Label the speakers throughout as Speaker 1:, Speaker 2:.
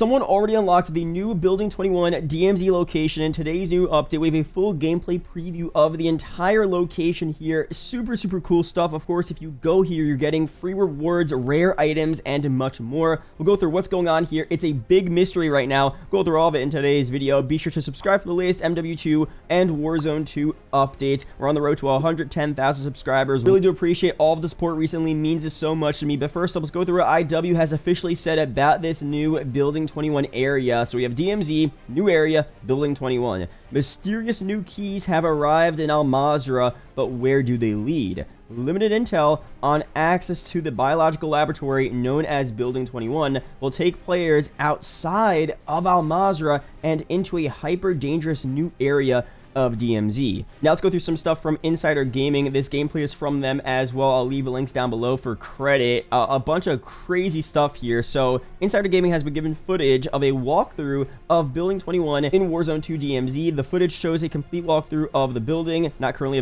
Speaker 1: Someone already unlocked the new Building 21 DMZ location. In today's new update, we have a full gameplay preview of the entire location here. Super cool stuff. Of course, if you go here, you're getting free rewards, rare items, and much more. We'll go through what's going on here. It's a big mystery right now. Go through all of it in today's video. Be sure to subscribe for the latest MW2 and Warzone 2 updates. We're on the road to 110,000 subscribers. Really do appreciate all of the support recently. Means so much to me. But first up, let's go through what IW has officially said about this new Building 21 area. So we have DMZ, new area, Building 21. Mysterious new keys have arrived in Al Mazrah, but where do they lead? Limited intel on access to the biological laboratory known as Building 21 will take players outside of Al Mazrah and into a hyper dangerous new area of DMZ. Now let's go through some stuff from Insider Gaming. This gameplay is from them as well. I'll leave links down below for credit. A bunch of crazy stuff here. So Insider Gaming has been given footage of a walkthrough of Building 21 in Warzone 2 DMZ. The footage shows a complete walkthrough of the building, not currently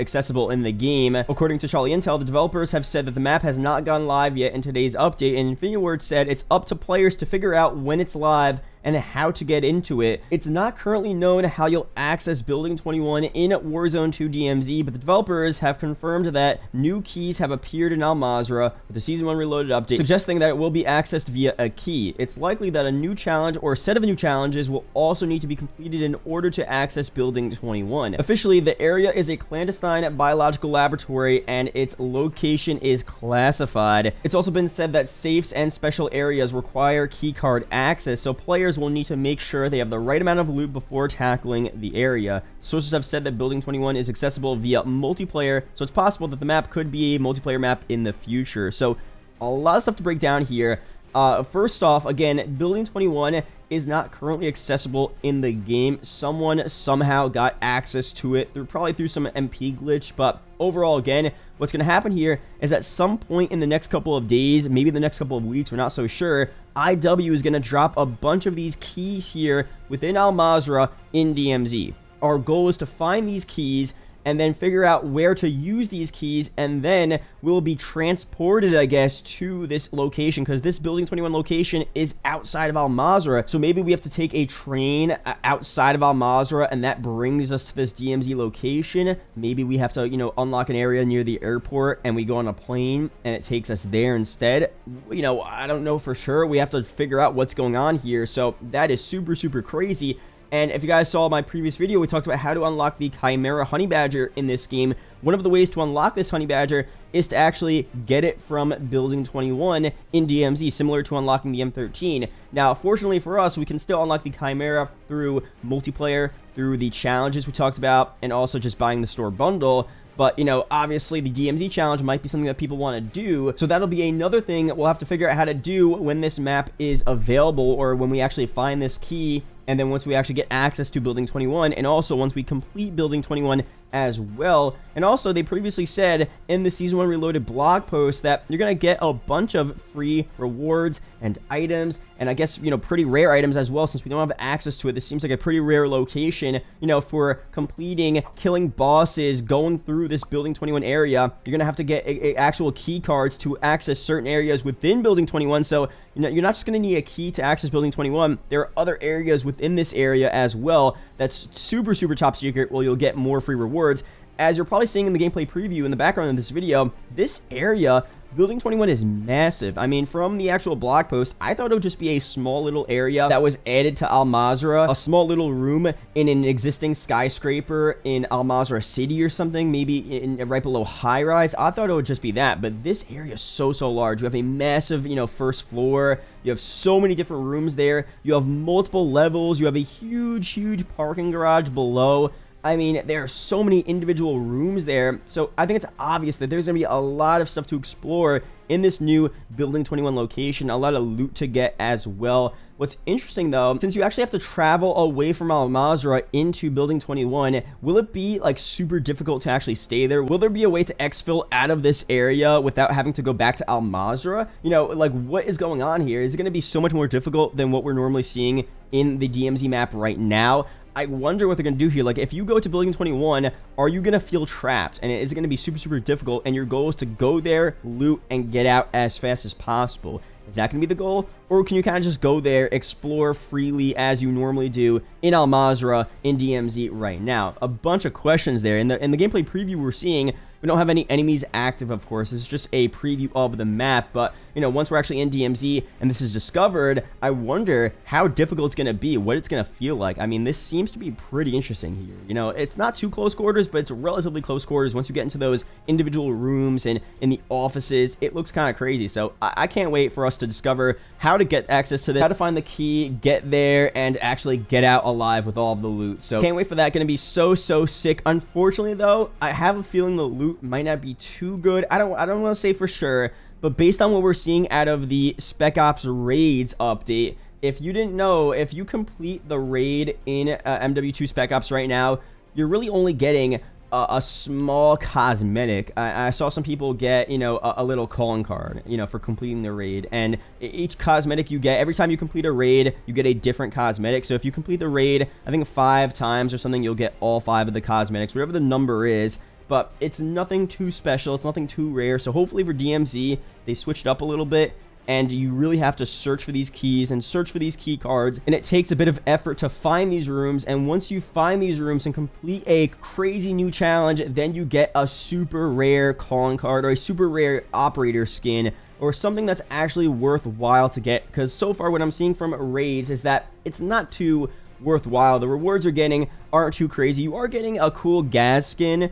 Speaker 1: accessible in the game. According to Charlie Intel, the developers have said that the map has not gone live yet in today's update, and Infinity Ward said it's up to players to figure out when it's live and how to get into it. It's not currently known how you'll access Building 21 in Warzone 2 DMZ, but the developers have confirmed that new keys have appeared in Al Mazrah with the Season 1 Reloaded update, suggesting that it will be accessed via a key. It's likely that a new challenge or a set of new challenges will also need to be completed in order to access Building 21. Officially, the area is a clandestine biological laboratory and its location is classified. It's also been said that safes and special areas require keycard access, so players will need to make sure they have the right amount of loot before tackling the area. Sources have said that Building 21 is accessible via multiplayer, so it's possible that the map could be a multiplayer map in the future. So a lot of stuff to break down here. First off, again, Building 21 is not currently accessible in the game. Someone somehow got access to it probably through some MP glitch, but overall, again, what's going to happen here is at some point in the next couple of days, maybe the next couple of weeks, we're not so sure, IW is going to drop a bunch of these keys here within Al Mazrah in DMZ. Our goal is to find these keys and then figure out where to use these keys, and then we'll be transported, I guess, to this location, because this Building 21 location is outside of Al Mazrah. So maybe we have to take a train outside of Al Mazrah, and that brings us to this DMZ location. Maybe we have to, unlock an area near the airport, and we go on a plane, and it takes us there instead. I don't know for sure. We have to figure out what's going on here. So that is super crazy. And if you guys saw my previous video, we talked about how to unlock the CHIMERA honey badger in this game. One of the ways to unlock this honey badger is to actually get it from Building 21 in DMZ, similar to unlocking the M13. Now, fortunately for us, we can still unlock the CHIMERA through multiplayer, through the challenges we talked about, and also just buying the store bundle. But, obviously the DMZ challenge might be something that people want to do. So that'll be another thing we'll have to figure out how to do when this map is available, or when we actually find this key, and then once we actually get access to Building 21, and also once we complete Building 21 as well. And also, they previously said in the Season 1 Reloaded blog post that you're going to get a bunch of free rewards and items, and I guess, pretty rare items as well, since we don't have access to it. This seems like a pretty rare location, for completing, killing bosses, going through this Building 21 area. You're going to have to get actual key cards to access certain areas within Building 21, so you're not just going to need a key to access Building 21. There are other areas within this area as well that's super top secret, where you'll get more free rewards. As you're probably seeing in the gameplay preview in the background of this video, this area, Building 21, is massive. I mean, from the actual blog post, I thought it would just be a small little area that was added to Al Mazrah, a small little room in an existing skyscraper in Al Mazrah City or something, maybe right below high rise. I thought it would just be that, but this area is so large. You have a massive, first floor. You have so many different rooms there. You have multiple levels. You have a huge parking garage below. I mean, there are so many individual rooms there, so I think it's obvious that there's going to be a lot of stuff to explore in this new Building 21 location, a lot of loot to get as well. What's interesting, though, since you actually have to travel away from Al Mazrah into Building 21, will it be, super difficult to actually stay there? Will there be a way to exfil out of this area without having to go back to Al Mazrah? What is going on here? Is it going to be so much more difficult than what we're normally seeing in the DMZ map right now? I wonder what they're going to do here. If you go to Building 21, are you going to feel trapped? And is it going to be super difficult? And your goal is to go there, loot, and get out as fast as possible. Is that going to be the goal? Or can you kind of just go there, explore freely as you normally do in Al Mazrah in DMZ right now? A bunch of questions there. In the gameplay preview we're seeing, we don't have any enemies active, of course. It's just a preview of the map. But, you know, once we're actually in DMZ and this is discovered, I wonder how difficult it's going to be, what it's going to feel like. I mean, this seems to be pretty interesting here. You know, it's not too close quarters, but it's relatively close quarters. Once you get into those individual rooms and in the offices, it looks kind of crazy. So I can't wait for us to discover how to get access to this, how to find the key, get there, and actually get out alive with all of the loot. So can't wait for that. Going to be so sick. Unfortunately, though, I have a feeling the loot might not be too good. I don't want to say for sure, but based on what we're seeing out of the Spec Ops Raids update, if you didn't know, if you complete the raid in MW2 Spec Ops right now, you're really only getting a small cosmetic. I saw some people get, you know, a little calling card, you know, for completing the raid, and each cosmetic you get, every time you complete a raid, you get a different cosmetic. So if you complete the raid, I think 5 times or something, you'll get all 5 of the cosmetics, whatever the number is. But it's nothing too special, it's nothing too rare. So hopefully for DMZ, they switched up a little bit, and you really have to search for these keys and search for these key cards, and it takes a bit of effort to find these rooms. And once you find these rooms and complete a crazy new challenge, then you get a super rare calling card or a super rare operator skin, or something that's actually worthwhile to get. Because so far what I'm seeing from raids is that it's not too worthwhile. The rewards you're getting aren't too crazy. You are getting a cool gas skin,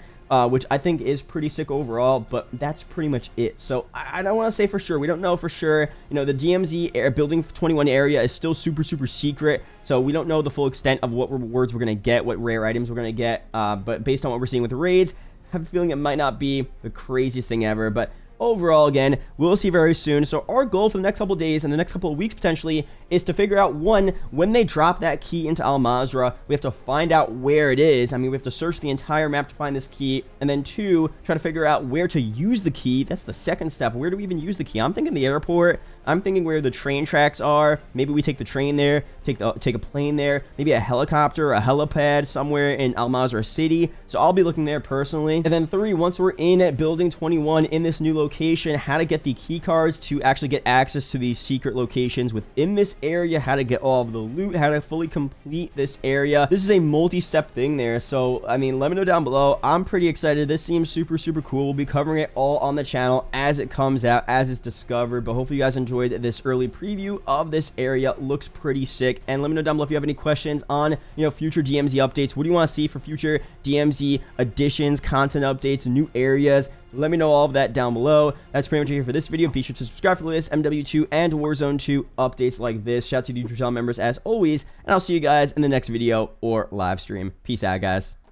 Speaker 1: which I think is pretty sick overall, but that's pretty much it. So I don't want to say for sure. We don't know for sure. You know, the DMZ Building 21 area is still super secret, so we don't know the full extent of what rewards we're going to get, what rare items we're going to get, but based on what we're seeing with the raids, I have a feeling it might not be the craziest thing ever. But overall, again, we'll see very soon. So our goal for the next couple of days and the next couple of weeks potentially is to figure out, one, when they drop that key into Al Mazrah, we have to find out where it is. I mean, we have to search the entire map to find this key, and then 2, try to figure out where to use the key. That's the second step. Where do we even use the key? I'm thinking the airport. I'm thinking where the train tracks are. Maybe we take the train there, take a plane there, maybe a helicopter or a helipad somewhere in Al Mazrah City. So I'll be looking there personally. And then 3, once we're in at Building 21 in this new location, how to get the key cards to actually get access to these secret locations within this area, how to get all of the loot, how to fully complete this area. This is a multi-step thing there. So, I mean, let me know down below. I'm pretty excited. This seems super cool. We'll be covering it all on the channel as it comes out, as it's discovered. But hopefully you guys enjoyed this early preview of this area. Looks pretty sick. And let me know down below if you have any questions on, you know, future DMZ updates. What do you want to see for future DMZ additions, content updates, new areas? Let me know all of that down below. That's pretty much it here for this video. Be sure to subscribe for the latest MW2 and Warzone 2 updates like this. Shout out to the YouTube channel members as always, and I'll see you guys in the next video or live stream. Peace out, guys.